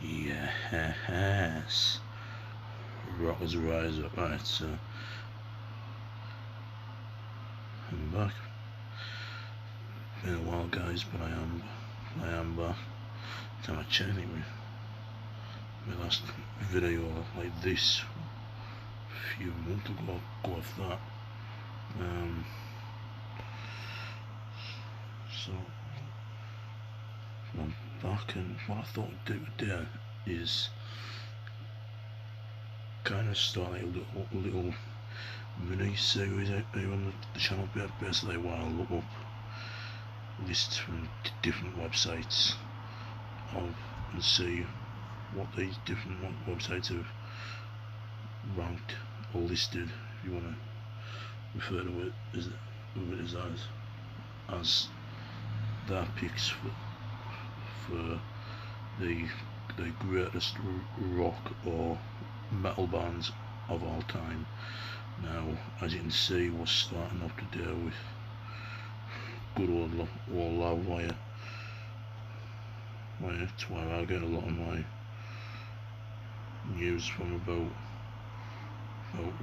Yes. Rockers rise up. Right, so I'm back. Been a while, guys, but I am back. Time I check anyway. My last video like this a few months ago. Go off that. So I'm back, and what I thought I'd do today is kind of start like a little mini series out here on the channel, basically where I look up lists from different websites and see what these different websites have ranked or listed, if you want to refer to it as their picks for the greatest rock or metal bands of all time. Now, as you can see, we're starting up today with good old Loudwire. That's where I get a lot of my news from about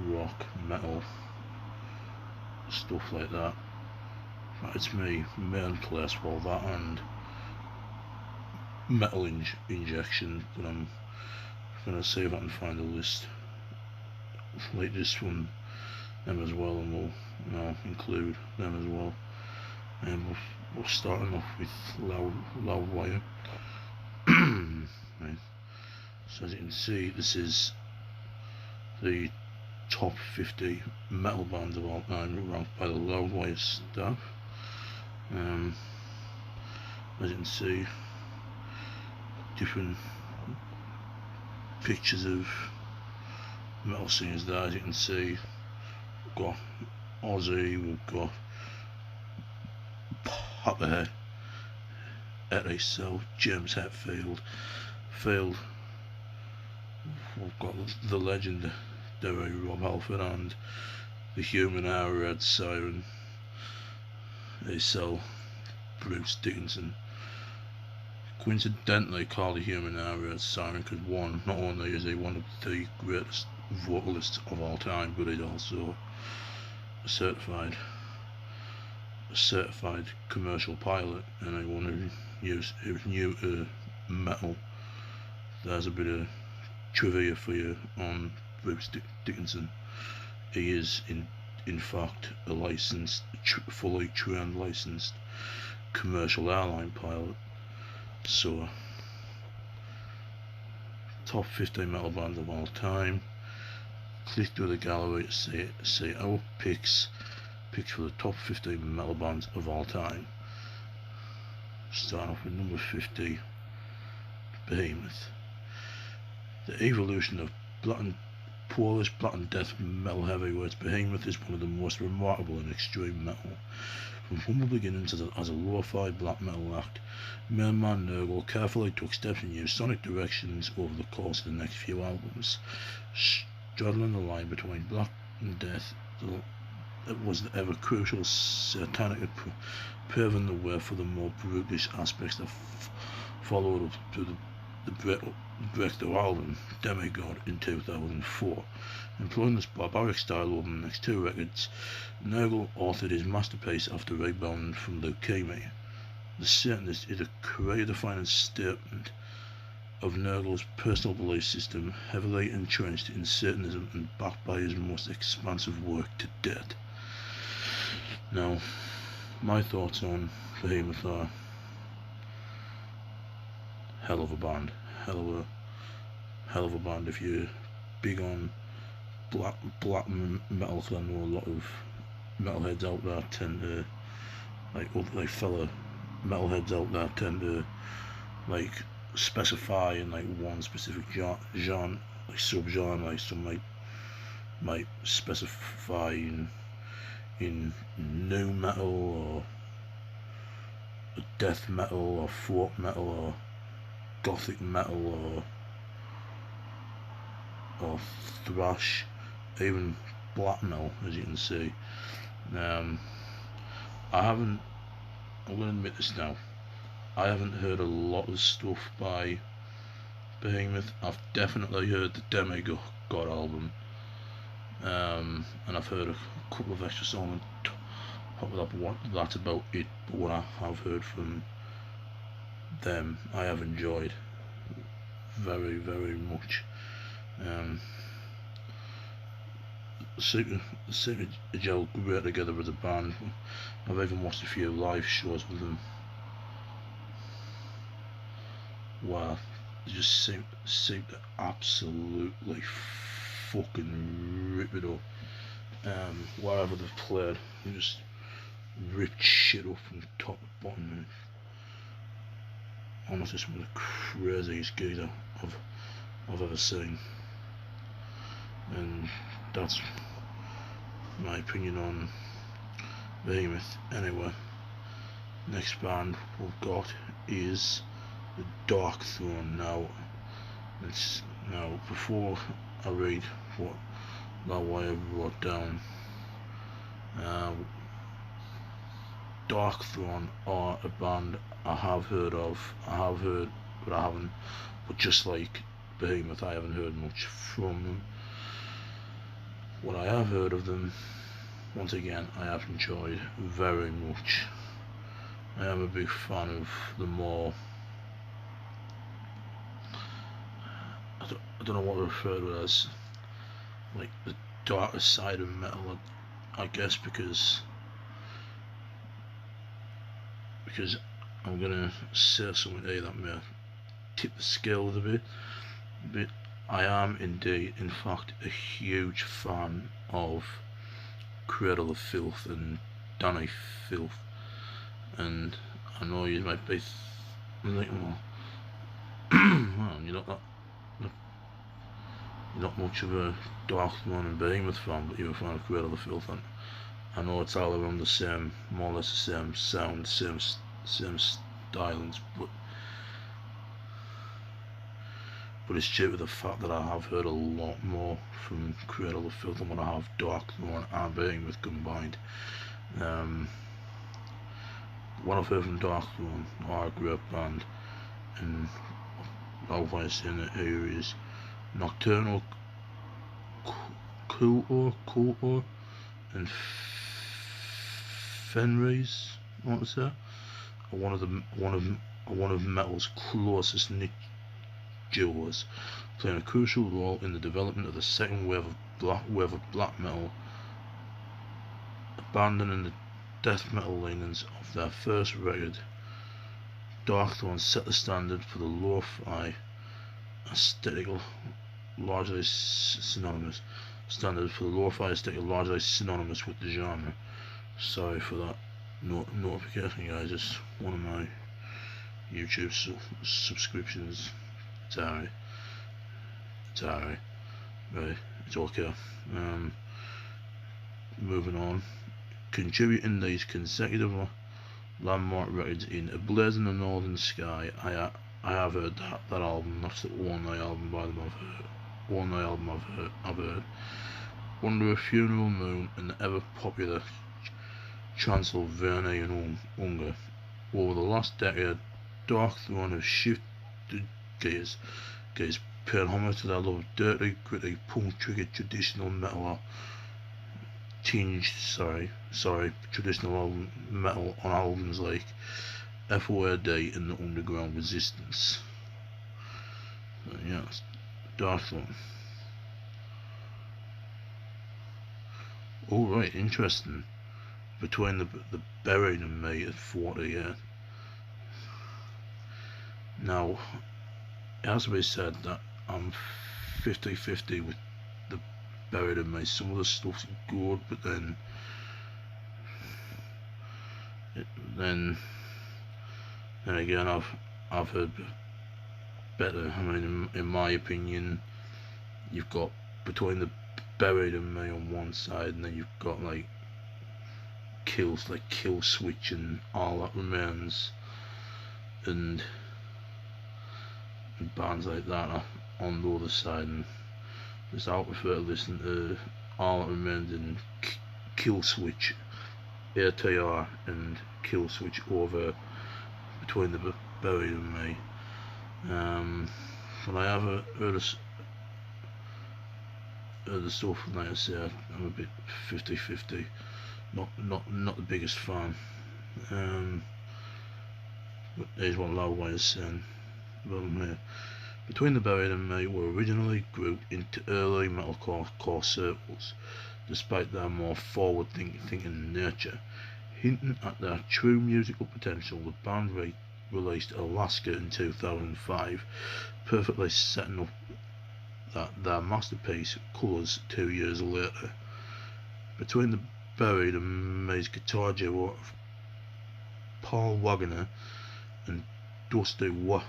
rock, metal, stuff like that. It's my main place for that and metal injection, but I'm gonna see if I can find a list like this from them as well, and we'll include them as well. And we're starting off with Loudwire. Right. So as you can see, this is the top 50 metal bands of all time ranked by the Loudwire staff. As you can see, different pictures of metal scenes there. As you can see, we've got Ozzy, we've got Potterhead, Eddie So, James Hetfield, we've got the legendary Rob Halford and the human arrowhead siren, so Bruce Dickinson. Coincidentally called the human arrowhead siren because not only is he one of the greatest vocalists of all time, but he's also a certified commercial pilot, and anyone who's new to metal, there's a bit of trivia for you on Bruce Dickinson. He is in fact a fully trained licensed commercial airline pilot. So, top 15 metal bands of all time. Click through the gallery to see our picks for the top 15 metal bands of all time. Start off with number 50, Behemoth. The evolution of Polish black and death metal heavyweights, Behemoth is one of the most remarkable and extreme metal. From humble beginnings as a lo-fi black metal act, main man Nurgle carefully took steps in new sonic directions over the course of the next few albums, straddling the line between black and death. It was the ever crucial satanic, paving the way for the more brutish aspects that followed up to the breakthrough album Demigod in 2004. Employing this barbaric style over the next two records, Nurgle authored his masterpiece after rebounding from leukemia. The Satanist is a career-defining statement of Nurgle's personal belief system, heavily entrenched in Satanism and backed by his most expansive work to date. Now, my thoughts on Behemoth are hell of a band. Hell of a band. If you're big on black metal, I know a lot of metalheads out there tend to like fellow metalheads out there tend to specify in one specific genre, subgenre. Like some might specify in new metal or death metal or folk metal or gothic metal or thrash, even black metal, as you can see. I'm going to admit this now, I haven't heard a lot of stuff by Behemoth. I've definitely heard the Demigod album, and I've heard a couple of extra songs on top of that, but that's about it. But what I have heard from them, I have enjoyed very, very much. Super gel great together as a band. I've even watched a few live shows with them. Wow, they just seem to absolutely fucking rip it up. Wherever they've played, they just ripped shit up from top to bottom. Honestly, some of the craziest gigs I've ever seen. And that's my opinion on Behemoth. Anyway, next band we've got is the Dark Throne. Now, before I read what Loudwire wrote down, Dark Throne are a band I have heard of. But I haven't. But just like Behemoth, I haven't heard much from them. What I have heard of them, once again, I have enjoyed very much. I am a big fan of the more, I don't know what to refer to it as, like the darker side of metal, I guess, because I'm gonna say something here that may tip the scale a bit. But I am indeed, in fact, a huge fan of Cradle of Filth and Danny Filth, and I know you might be thinking, well, you're not much of a Dark Throne and Behemoth fan, but you're a fan of Cradle of Filth, and I know it's all around the same, more or less the same sound, same stylings, but it's due to the fact that I have heard a lot more from Cradle of Filth than what I have Dark Throne and Behemoth combined. What I've heard from Dark Throne are a great band, and all I'm saying it here is Nocturnal Cultor and Fenris, I want to say, are one of metal's closest knit duos, playing a crucial role in the development of the second wave of black metal, abandoning the death metal leanings of their first record. Dark Throne set the standard for the lo-fi aesthetic, largely synonymous with the genre. Sorry for that notification, guys. It's one of my YouTube subscriptions. It's alright. Right, it's okay. Moving on. Contributing these consecutive landmark records in A Blaze in the Northern Sky, I have heard that album. That's the only album by them I've heard. Under a Funeral Moon and the ever popular Transylvanian Hunger. Over the last decade, Dark Throne have shifted gears, paying homage to their love of dirty, gritty, punk-triggered traditional metal traditional metal on albums like FOAD and the Underground Resistance. So, yeah, Dark Throne. Alright, interesting. Between the Buried and Me at 48. Now, it has to be said that I'm 50-50 with the Buried in Me. Some of the stuff's good, but then again, I've heard better. I mean, in my opinion, you've got Between the Buried and Me on one side, and then you've got like Kill Switch and All That Remains, and bands like that on the other side. And just I prefer to listen to All That Remains and Kill Switch, ATR and Kill Switch over Between the Buried and Me. But I have heard the stuff, and like I say, I'm a bit 50-50. Not the biggest fan. But here's what Loudwire is saying about them here. Between the Buried and Me were originally grouped into early metalcore circles, despite their more forward-thinking nature. Hinting at their true musical potential, the band released Alaska in 2005, perfectly setting up their masterpiece, Colours, 2 years later. Between the Buried and Me's guitar duo of Paul Wagner and Dusty Warren,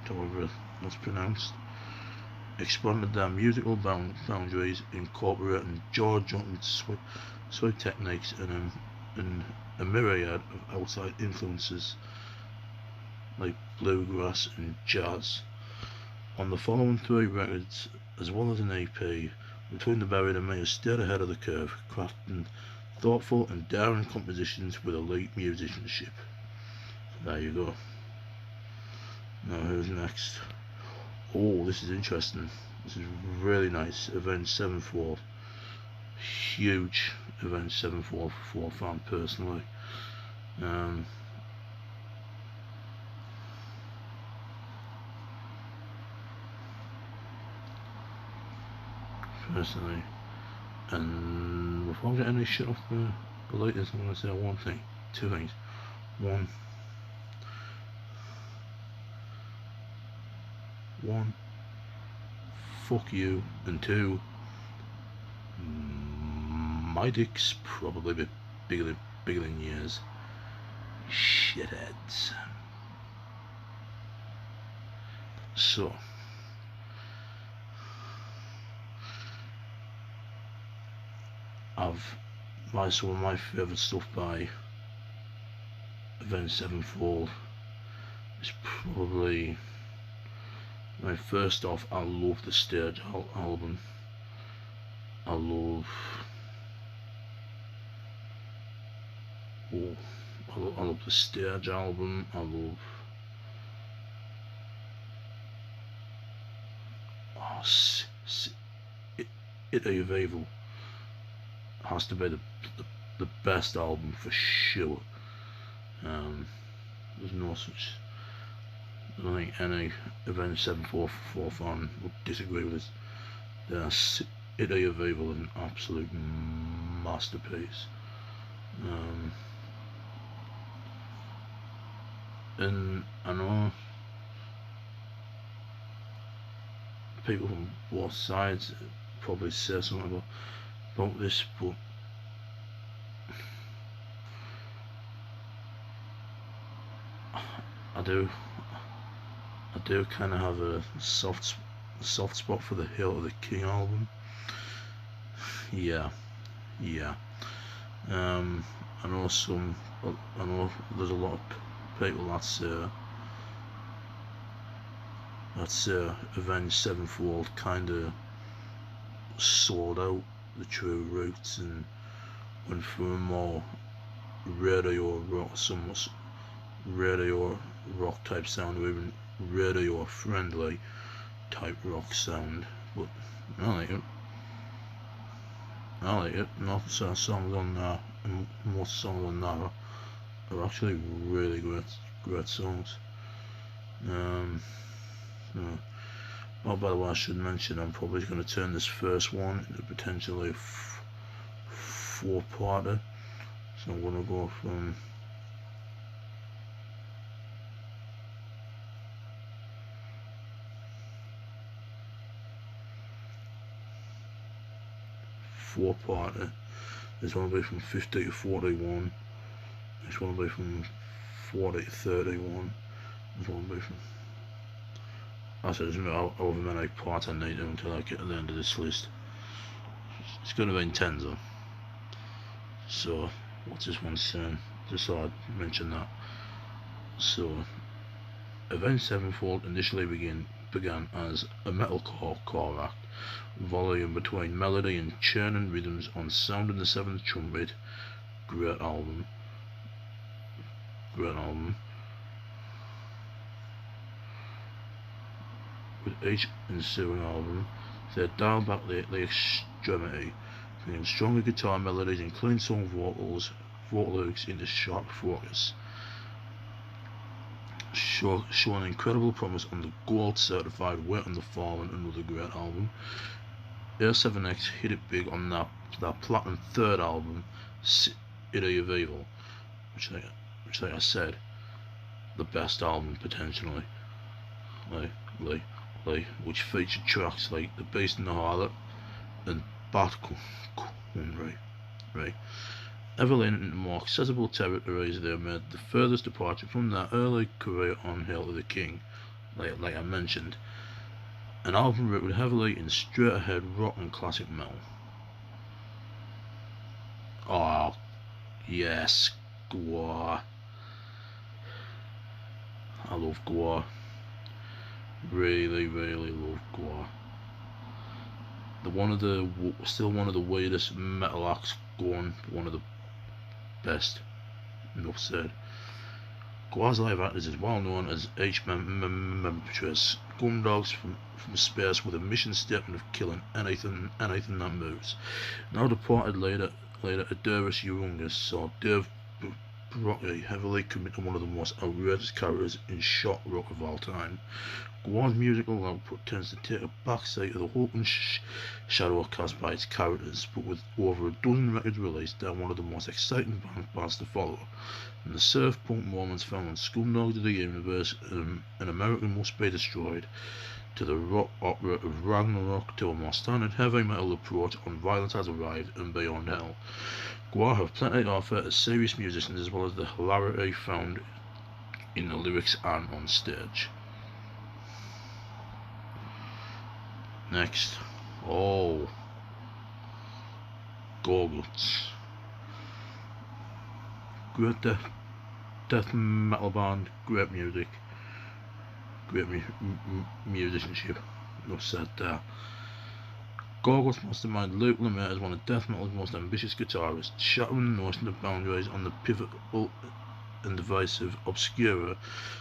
however that's pronounced, expanded their musical boundaries, incorporating jaw-dropping swing techniques and a myriad of outside influences like bluegrass and jazz. On the following 3 records, as well as an EP, Between the Buried and Me has stayed ahead of the curve, crafting thoughtful and daring compositions with elite musicianship. So there you go. Now who's next? Oh, this is interesting. This is really nice. Avenged Sevenfold. Huge Avenged Sevenfold fan personally. Personally, and before I get any shit off the latest, I'm going to say one thing, 2 things. 1, fuck you, and 2, my dick's probably a bit bigger than yours, shitheads. So, some of my favourite stuff by Avenged Sevenfold is probably, first off, I love the stage album. I love the stage album. I love It of Evil has to be the best album for sure. There's no such, I don't think any Avenged Sevenfold fan would disagree with this. It of Evil is an absolute masterpiece. And I know people from both sides probably say something about this, but I do kind of have a soft spot for the Hail to the King album. Yeah. I know there's a lot of people that say Avenged Sevenfold kind of sold out the true roots and went for a more radio rock type sound, or even radio friendly type rock sound. But I like it. Most songs on there, and most songs on there are actually really great songs. Oh, by the way, I should mention I'm probably going to turn this first one into potentially a 4-parter. So I'm going to go from This one will be from 50 to 41. This one will be from 40 to 31. This one will be from... I said there's however many parts I need until I get to the end of this list. It's going to be intense though. So, what's this one saying? Just thought I'd mention that. So, Avenged Sevenfold initially began as a metalcore act, volleying between melody and churning rhythms on Sound in the Seventh Trumpet, great album, great album. With each ensuing album, they dialed back the extremity, bringing stronger guitar melodies and clean song vocal lyrics into sharp focus. Showing incredible promise on the gold certified Wait on the Fallen, another great album. A7X hit it big on that platinum third album, City of Evil, which like I said, the best album potentially. Which featured tracks like The Beast and the Harlot and Bat Country. Ever leaning into more accessible territories, they made the furthest departure from their early career on Hail to the King, like I mentioned. An album rooted heavily in straight ahead rock and classic metal. Oh, yes, Gwar. I love Gwar. Really love Gwar. Still one of the weirdest metal acts going, but one of the best. Enough said. Gwar's live act is as well known as each member portrays gundogs from space with a mission statement of killing anything that moves. Now departed later Adurus Urungus saw Dave Brockie heavily commit to one of the most outrageous characters in shock rock of all time. Gwar's musical output tends to take a backseat of the hope and shadow cast by its characters, but with over a dozen records released, they're one of the most exciting bands to follow. From the surf punk moments found on Scumdogs of the Universe and An American Must Be Destroyed, to the rock opera of Ragnarok, to a more standard heavy metal approach on Violence Has Arrived and Beyond Hell. Gwar have plenty to offer as serious musicians, as well as the hilarity found in the lyrics and on stage. Next, Gorguts. Great death metal band, great music, great musicianship. Enough said there. Gorguts mastermind Luke Lemire is one of death metal's most ambitious guitarists, shattering the notion of boundaries on the pivotal and divisive Obscura.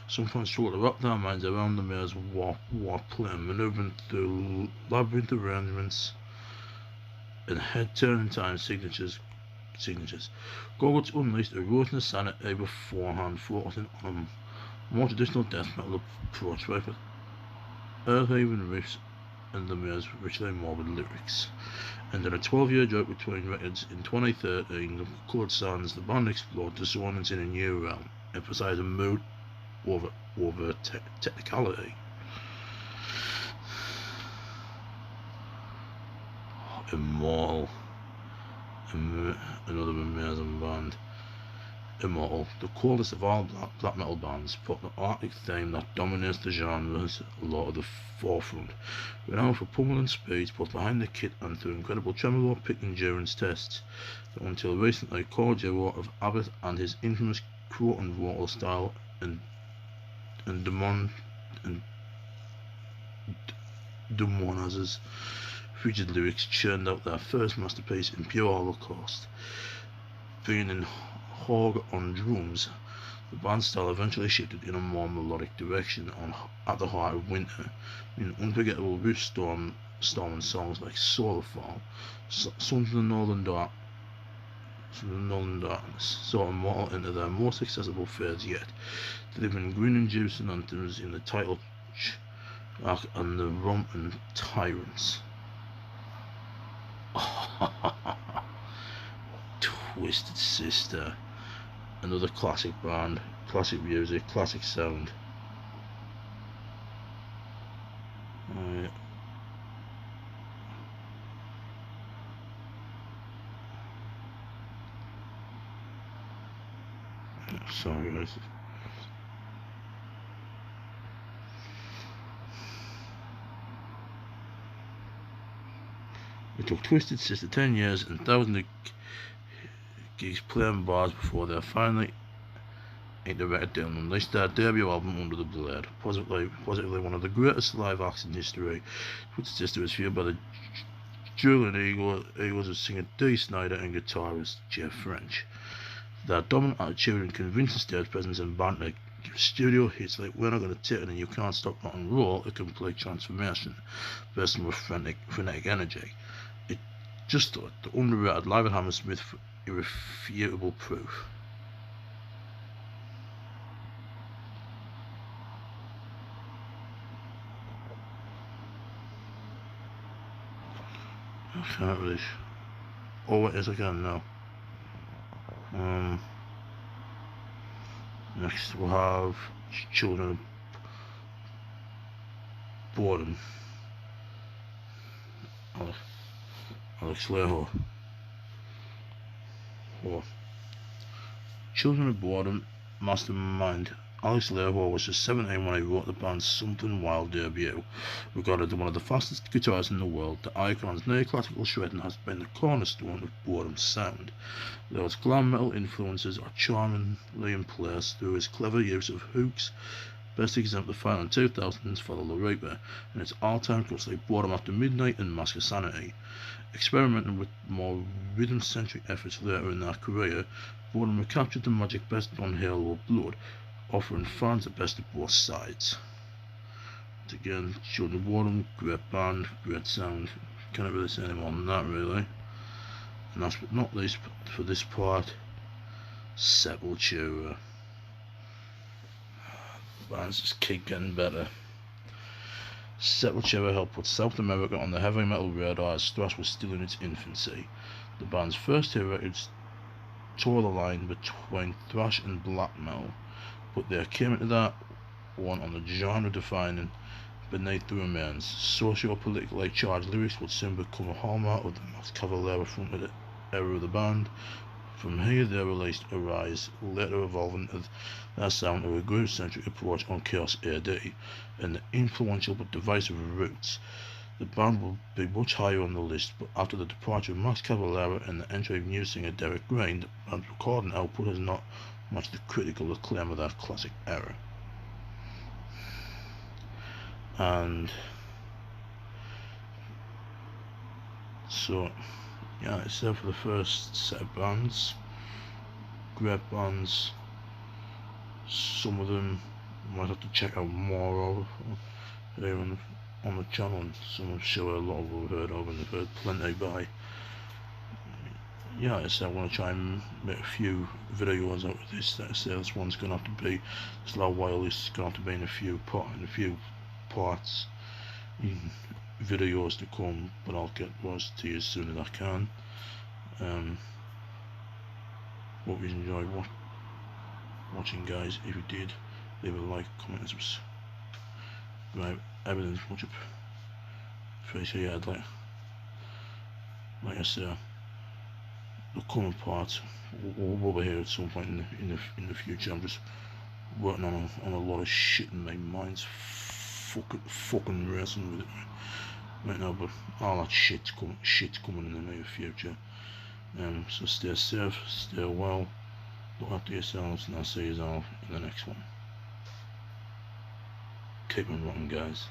Some fans struggle to wrap their minds around Lemire's warp playing, manoeuvring through labyrinth arrangements and head-turning time signatures. Gorguts unleashed a ruthless sanity beforehand, focusing on a more traditional death metal approach with earth-haven riffs and Lemire's richly morbid lyrics. And in a 12-year drought between records, in 2013, the Cold Sands, the band explored dissonance in a new realm, emphasising mood over technicality. Immortal, another amazing band. Immortal, the coldest of all black metal bands, put the Arctic theme that dominates the genres a lot of the forefront. Renowned for pummeling speeds both behind the kit and through incredible tremolo pick endurance tests, that until recently core duo of Abbott and his infamous Croton vocal style and Dumonaz's frigid lyrics churned out their first masterpiece in pure holocaust. Being in Hog on drums, the band's style eventually shifted in a more melodic direction at the heart of winter, in unforgettable riff storming songs like Solar Fall, Sons of the Northern Darkness, saw Immortal into their most accessible phase yet, delivering grin-inducing anthems in the title track and the romping Tyrants. Twisted Sister, another classic band, classic music, classic sound. Right. Sorry guys. It took Twisted Sister 10 years and thousands of gigs playing bars before they finally inked the record deal and released their debut album Under the Blade. Positively one of the greatest live acts in history. Twisted Sister was fueled by the dueling egos of singer Dee Snider and guitarist Jeff French. Their dominant attitude and convincing stage presence and banter give studio hits like We're Not Gonna Take It and You Can't Stop Rock and Roll a complete transformation, bursting with frenetic energy. It just thought the underrated live at Hammersmith for irrefutable proof. I can't really. Oh, it is again now. Next we'll have Children of Boredom. Alex Leho. Children of Boredom mastermind Alex Leho was just 17 when he wrote the band's Something Wild debut. Regarded as one of the fastest guitarists in the world, the icon's neoclassical shredding has been the cornerstone of Boredom's sound. Leho's glam metal influences are charmingly in place through his clever use of hooks, best exemplified in 2000's Follow the Reaper, and its all-time cuts like Boredom After Midnight and Mask of Sanity. Experimenting with more rhythm-centric efforts later in their career, Boredom recaptured the magic best on Halo of Blood, offering fans the best of both sides. And again, Children of Boredom, great band, great sound. Can't really say any more than that, really. And last but not least, for this part, Sepultura. Bands just keep getting better. Sepultura helped put South America on the heavy metal radar as thrash was still in its infancy. The band's first two records tore the line between thrash and black metal, but they came into that one on the genre-defining Beneath the Remains. Socio-politically charged lyrics would soon become a hallmark of the Max Cavalera-fronted era of the band. From here they released Arise, later evolving their sound to a groove-centric approach on Chaos AD, and the influential but divisive Roots. The band will be much higher on the list, but after the departure of Max Cavalera and the entry of new singer Derek Grain, the band's recording output has not matched the critical acclaim of that classic era. And so, yeah, it's there for the first set of bands. Great bands. Some of them might have to check out more of here on the channel, and some I'm sure a lot of you have heard of and have heard plenty by. Yeah, so I want to try and make a few videos out of this. This one's going to have to be, this Loudwire list is going to have to be in a few parts in videos to come, but I'll get those to you as soon as I can. Hope you enjoyed watching, guys. If you did, leave a like, comment and subscribe. Everything's much appreciated. Like I say, the coming parts will be here at some point in the future. I'm just working on a lot of shit and my mind's fucking racing with it right now, but all that shit's coming in the near future. So stay safe, stay well, look after yourselves, and I'll see you all in the next one. Keep on rocking, guys.